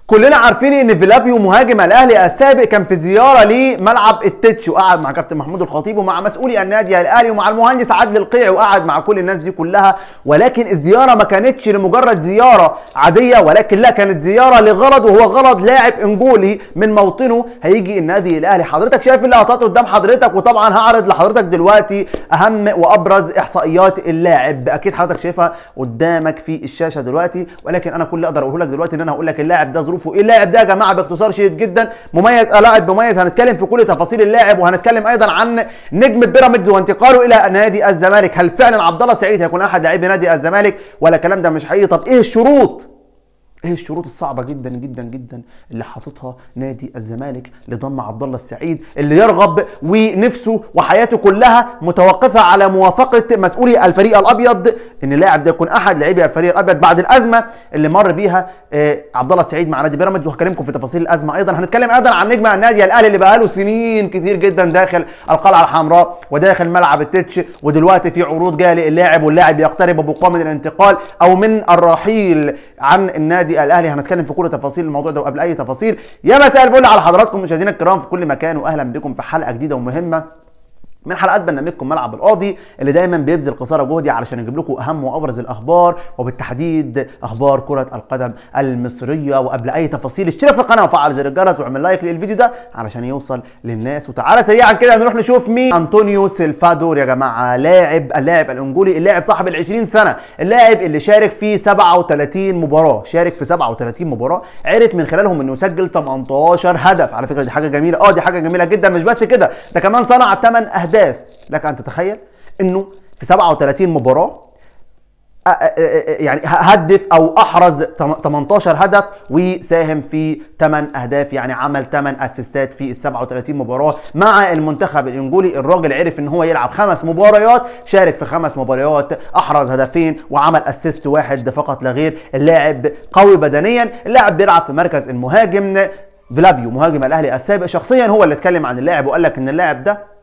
كلنا عارفين ان فيلافيو مهاجم الاهلي السابق كان في زياره لملعب التتش، وقعد مع كابتن محمود الخطيب ومع مسؤولي النادي الاهلي ومع المهندس عادل القيعي، وقعد مع كل الناس دي كلها. ولكن الزياره ما كانتش لمجرد زياره عاديه، ولكن لا، كانت زياره لغرض، وهو غرض لاعب انجولي من موطنه هيجي النادي الاهلي. حضرتك شايف اللقطات قدام حضرتك، وطبعا هعرض لحضرتك دلوقتي اهم وابرز احصائيات اللاعب، اكيد حضرتك شايفها قدامك في الشاشه دلوقتي. ولكن انا كل اللي اقدر اقوله لك دلوقتي ان انا هقول لك اللاعب ده ظروفه ايه. اللاعب ده يا جماعه باختصار شديد جدا مميز، لاعب مميز. هنتكلم في كل تفاصيل اللاعب، وهنتكلم ايضا عن نجم بيراميدز وانتقاله الى نادي الزمالك. هل فعلا عبد الله السعيد هيكون احد لاعبي نادي الزمالك ولا الكلام ده مش حقيقي؟ طب ايه الشروط؟ ايه الشروط الصعبه جدا جدا جدا اللي حاططها نادي الزمالك لضم عبد الله السعيد، اللي يرغب ونفسه وحياته كلها متوقفه على موافقه مسؤولي الفريق الابيض ان اللاعب ده يكون احد لاعبي الفريق الابيض بعد الازمه اللي مر بيها عبد الله السعيد مع نادي بيراميدز. وهكلمكم في تفاصيل الازمه ايضا. هنتكلم ايضا عن نجم النادي الاهلي اللي بقاله سنين كتير جدا داخل القلعه الحمراء وداخل ملعب التتش، ودلوقتي في عروض جايه للاعب، واللاعب يقترب بقوه من الانتقال او من الرحيل عن النادي الاهلي. هنتكلم في كل تفاصيل الموضوع ده، وقبل اي تفاصيل يا مساء الفل على حضراتكم مشاهدينا الكرام في كل مكان، واهلا بكم في حلقه جديده ومهمه من حلقات برنامجكم ملعب القاضي، اللي دايما بيبذل قصارى جهدي علشان يجيب لكم اهم وابرز الاخبار، وبالتحديد اخبار كره القدم المصريه. وقبل اي تفاصيل اشترك في القناه وفعل زر الجرس واعمل لايك للفيديو ده علشان يوصل للناس. وتعالى سريعا كده نروح نشوف مين انطونيو سيلفادور يا جماعه. اللاعب الانجولي، اللاعب صاحب ال 20 سنه، اللاعب اللي شارك في 37 مباراه، شارك في 37 مباراه، عرف من خلالهم انه يسجل 18 هدف. على فكره دي حاجه جميله، دي حاجه جميله جدا. مش بس كده، ده كمان صنع 8 اهداف. لك ان تتخيل انه في 37 مباراه يعني هدف او احرز 18 هدف وساهم في 8 اهداف، يعني عمل 8 اسيستات في ال 37 مباراه مع المنتخب الانجولي. الراجل عرف ان هو يلعب 5 مباريات، شارك في 5 مباريات، احرز هدفين وعمل اسيست واحد فقط لا غير. اللاعب قوي بدنيا، اللاعب بيلعب في مركز المهاجم. فيلافيو مهاجم الاهلي السابق شخصيا هو اللي اتكلم عن اللاعب وقال لك ان اللاعب ده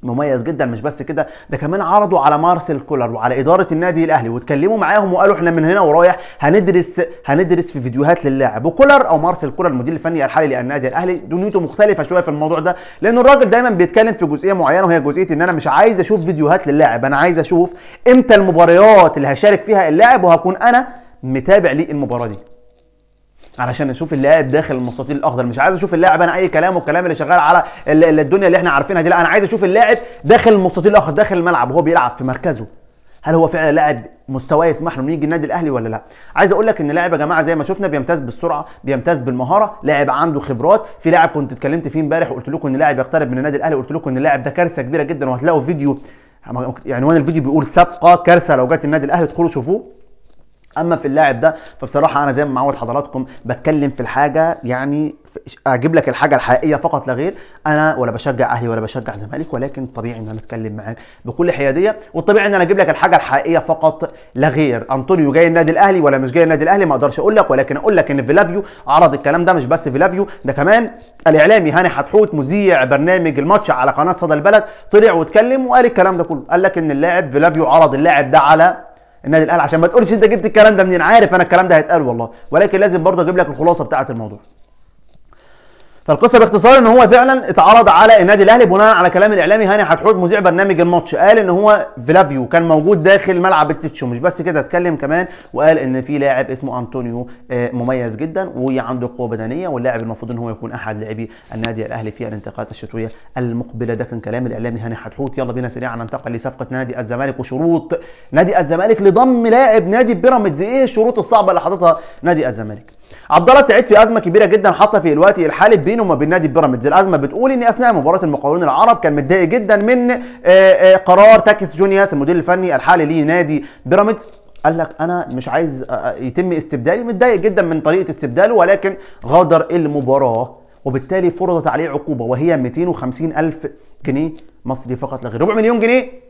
مميز جدا. مش بس كده، ده كمان عرضوا على مارسيل كولر وعلى اداره النادي الاهلي واتكلموا معاهم وقالوا احنا من هنا ورايح هندرس في فيديوهات للاعب. وكولر او مارسيل كولر المدير الفني الحالي للنادي الاهلي دنيته مختلفه شويه في الموضوع ده، لان الراجل دايما بيتكلم في جزئيه معينه، وهي جزئيه ان انا مش عايز اشوف فيديوهات للاعب، انا عايز اشوف امتى المباريات اللي هيشارك فيها اللاعب وهكون انا متابع للمباراه دي علشان اشوف اللاعب داخل المستطيل الاخضر. مش عايز اشوف اللاعب انا اي كلام والكلام اللي شغال على الدنيا اللي احنا عارفينها دي، لا، انا عايز اشوف اللاعب داخل المستطيل الاخضر، داخل الملعب وهو بيلعب في مركزه. هل هو فعلا لاعب مستواه يسمح له انه يجي النادي الاهلي ولا لا؟ عايز اقول لك ان اللاعب يا جماعه زي ما شفنا بيمتاز بالسرعه، بيمتاز بالمهاره، لاعب عنده خبرات. في لاعب كنت اتكلمت فيه امبارح وقلت لكم ان اللاعب يقترب من النادي الاهلي، وقلت لكم ان اللاعب ده كارثه كبيره جدا، وهتلاقوا فيديو عنوان الفيديو بيقول صفقه كارثه لو جت النادي الاهلي، ادخلوا شوفوه. اما في اللاعب ده فبصراحه انا زي ما معود حضراتكم بتكلم في الحاجه، يعني اجيب لك الحاجه الحقيقيه فقط لا غير. انا ولا بشجع اهلي ولا بشجع زمالك، ولكن طبيعي ان انا اتكلم معاك بكل حياديه، والطبيعي ان انا اجيب لك الحاجه الحقيقيه فقط لا غير. انطونيو جاي النادي الاهلي ولا مش جاي النادي الاهلي ما اقدرش اقول لك، ولكن اقول لك ان فيلافيو عرض الكلام ده. مش بس فيلافيو، ده كمان الاعلامي هاني حتحوت مذيع برنامج الماتش على قناه صدى البلد طلع واتكلم وقال الكلام ده كله. قال لك ان اللاعب فيلافيو عرض اللاعب ده على النادي الاهلي، عشان ما تقولش انت جبت الكلام ده منين. عارف انا الكلام ده هيتقال والله، ولكن لازم برضه اجيب لك الخلاصه بتاعه الموضوع. فالقصه باختصار ان هو فعلا اتعرض على النادي الاهلي بناء على كلام الاعلامي هاني حتحوت مذيع برنامج الماتش. قال ان هو فيلافيو كان موجود داخل ملعب التتش. مش بس كده، اتكلم كمان وقال ان في لاعب اسمه انطونيو مميز جدا وعنده قوه بدنيه، واللاعب المفروض ان هو يكون احد لاعبي النادي الاهلي في الانتقالات الشتويه المقبله. ده كان كلام الاعلامي هاني حتحوت. يلا بينا سريعا ننتقل لصفقه نادي الزمالك وشروط نادي الزمالك لضم لاعب نادي بيراميدز. ايه الشروط الصعبه اللي حاططها نادي الزمالك؟ عبد الله السعيد في ازمه كبيره جدا حاصله في الوقت الحالي بينه وما بين نادي بيراميدز. الازمه بتقول ان اثناء مباراه المقاولون العرب كان متضايق جدا من قرار تاكس جونياس المدير الفني الحالي لنادي بيراميدز. قال لك انا مش عايز يتم استبدالي، متضايق جدا من طريقه استبداله، ولكن غادر المباراه، وبالتالي فرضت عليه عقوبه وهي 250,000 جنيه مصري فقط لا غير. ربع مليون جنيه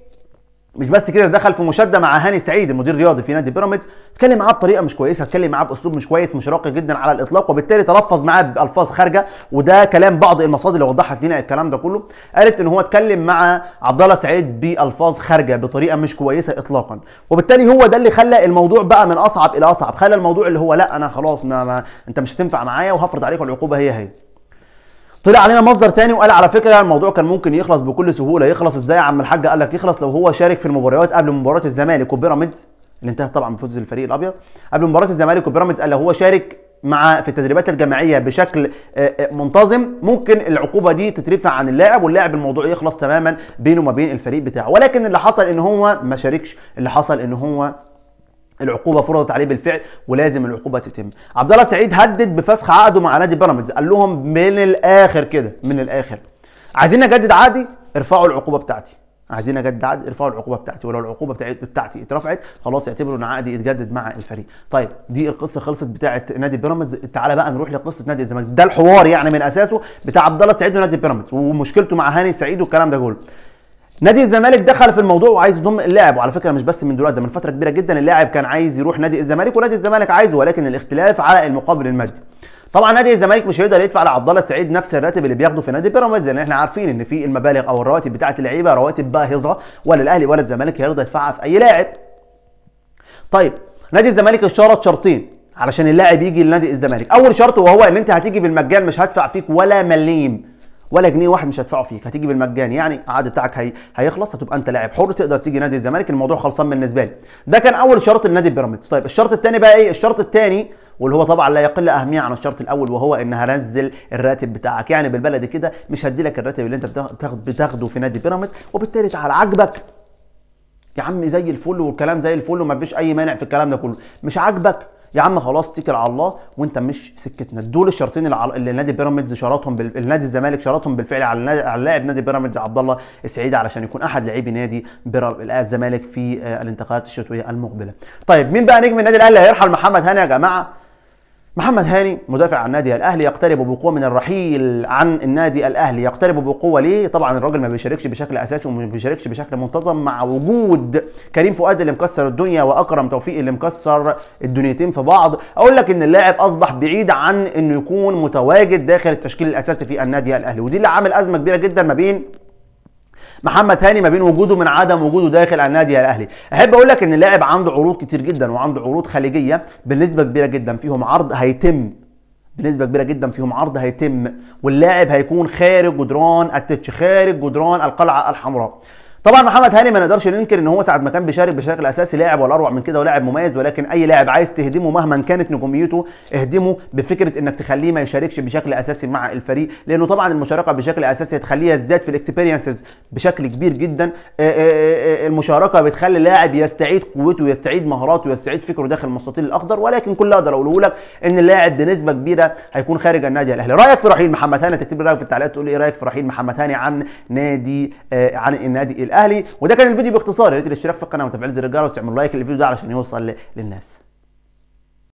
مش بس كده، دخل في مشاده مع هاني سعيد المدير الرياضي في نادي بيراميدز، اتكلم معاه بطريقه مش كويسه، اتكلم معاه باسلوب مش كويس، مش راقي جدا على الاطلاق، وبالتالي تلفظ معاه بالفاظ خارجه. وده كلام بعض المصادر اللي وضحت لنا الكلام ده كله، قالت ان هو اتكلم مع عبد الله سعيد بالفاظ خارجه بطريقه مش كويسه اطلاقا، وبالتالي هو ده اللي خلى الموضوع بقى من اصعب الى اصعب، خلى الموضوع اللي هو لا انا خلاص انت مش هتنفع معايا وهفرض عليك العقوبه هي. طلع علينا مصدر تاني وقال على فكره الموضوع كان ممكن يخلص بكل سهوله. يخلص ازاي يا عم الحاج؟ قال لك يخلص لو هو شارك في المباريات قبل مباراه الزمالك وبيراميدز اللي انتهت طبعا بفوز الفريق الابيض. قبل مباراه الزمالك وبيراميدز قال لو هو شارك في التدريبات الجماعيه بشكل منتظم ممكن العقوبه دي تترفع عن اللاعب، واللاعب الموضوع يخلص تماما بينه وما بين الفريق بتاعه. ولكن اللي حصل ان هو ما شاركش، اللي حصل ان هو العقوبه فرضت عليه بالفعل ولازم العقوبه تتم. عبد الله سعيد هدد بفسخ عقده مع نادي بيراميدز، قال لهم من الاخر كده، من الاخر عايزين اجدد عقدي ارفعوا العقوبه بتاعتي، عايزين اجدد عقدي ارفعوا العقوبه بتاعتي، ولو العقوبه بتاعتي اترفعت خلاص اعتبروا ان عقدي اتجدد مع الفريق. طيب دي القصه خلصت بتاعه نادي بيراميدز. تعالى بقى نروح لقصه نادي الزمالك. ده الحوار يعني من اساسه بتاع عبد الله سعيد ونادي بيراميدز ومشكلته مع هاني سعيد والكلام ده كله. نادي الزمالك دخل في الموضوع وعايز يضم اللاعب، وعلى فكره مش بس من دلوقتي، ده من فتره كبيره جدا اللاعب كان عايز يروح نادي الزمالك ونادي الزمالك عايزه، ولكن الاختلاف على المقابل المادي. طبعا نادي الزمالك مش هيقدر يدفع لعبد الله سعيد نفس الراتب اللي بياخده في نادي بيراميدز، لان احنا عارفين ان في المبالغ او الرواتب بتاعه اللعيبه رواتب باهظه، ولا الاهلي ولا الزمالك هيرضى يدفعها في اي لاعب. طيب نادي الزمالك اشترط شرطين علشان اللاعب يجي لنادي الزمالك. اول شرط وهو ان انت هتيجي بالمجان، مش هدفع فيك ولا مليم ولا جنيه واحد مش هدفعه فيك، هتيجي بالمجان، يعني العقد بتاعك هيخلص، هتبقى انت لاعب حر تقدر تيجي نادي الزمالك، الموضوع خلصان بالنسبه لي. ده كان اول شرط لنادي بيراميدز. طيب الشرط الثاني بقى ايه؟ الشرط الثاني واللي هو طبعا لا يقل اهميه عن الشرط الاول، وهو ان هنزل الراتب بتاعك، يعني بالبلدي كده مش هدي لك الراتب اللي انت بتاخده في نادي بيراميدز، وبالتالي تعال عاجبك يا عم زي الفل والكلام زي الفل وما فيش اي مانع في الكلام ده كله، مش عاجبك يا عم خلاص اتكل على الله وانت مش سكتنا. دول الشرطين اللي نادي بيراميدز شرطهم نادي الزمالك شرطهم بالفعل على لاعب نادي بيراميدز عبد الله سعيد علشان يكون احد لاعبي نادي الزمالك في الانتقالات الشتويه المقبله. طيب مين بقى نجم النادي الاهلي هيرحل محمد هاني يا جماعه؟ محمد هاني مدافع عن النادي الاهلي يقترب بقوه من الرحيل عن النادي الاهلي. يقترب بقوه ليه؟ طبعا الراجل ما بيشاركش بشكل اساسي وما بيشاركش بشكل منتظم، مع وجود كريم فؤاد اللي مكسر الدنيا واكرم توفيق اللي مكسر الدنيتين في بعض. اقول لك ان اللاعب اصبح بعيد عن انه يكون متواجد داخل التشكيل الاساسي في النادي الاهلي، ودي اللي عامل ازمه كبيره جدا ما بين محمد هاني، ما بين وجوده من عدم وجوده داخل النادي الاهلي. احب اقول لك ان اللاعب عنده عروض كتير جدا وعنده عروض خليجيه بنسبه كبيره جدا فيهم عرض هيتم، بنسبه كبيره جدا فيهم عرض هيتم، واللاعب هيكون خارج جدران التتش، خارج جدران القلعه الحمراء. طبعا محمد هاني ما نقدرش ننكر ان هو ساعه ما كان بيشارك بشكل اساسي لاعب ولا اروع من كده ولاعب مميز، ولكن اي لاعب عايز تهدمه مهما كانت نجوميته اهدمه بفكره انك تخليه ما يشاركش بشكل اساسي مع الفريق، لانه طبعا المشاركه بشكل اساسي هتخليه يزداد في الاكسبيرينسز بشكل كبير جدا. المشاركه بتخلي اللاعب يستعيد قوته يستعيد مهاراته يستعيد فكره داخل المستطيل الاخضر، ولكن كل اللي اقدر اقوله لك ان اللاعب بنسبه كبيره هيكون خارج النادي الاهلي. رايك في رحيل محمد هاني؟ تكتب لي رايك في التعليقات تقول لي ايه رايك في رحيل محمد هاني عن النادي الاهلي. وده كان الفيديو باختصار، يا ريت الاشتراك في القناه وتفعيل زر الجرس وتعمل لايك للفيديو ده علشان يوصل للناس.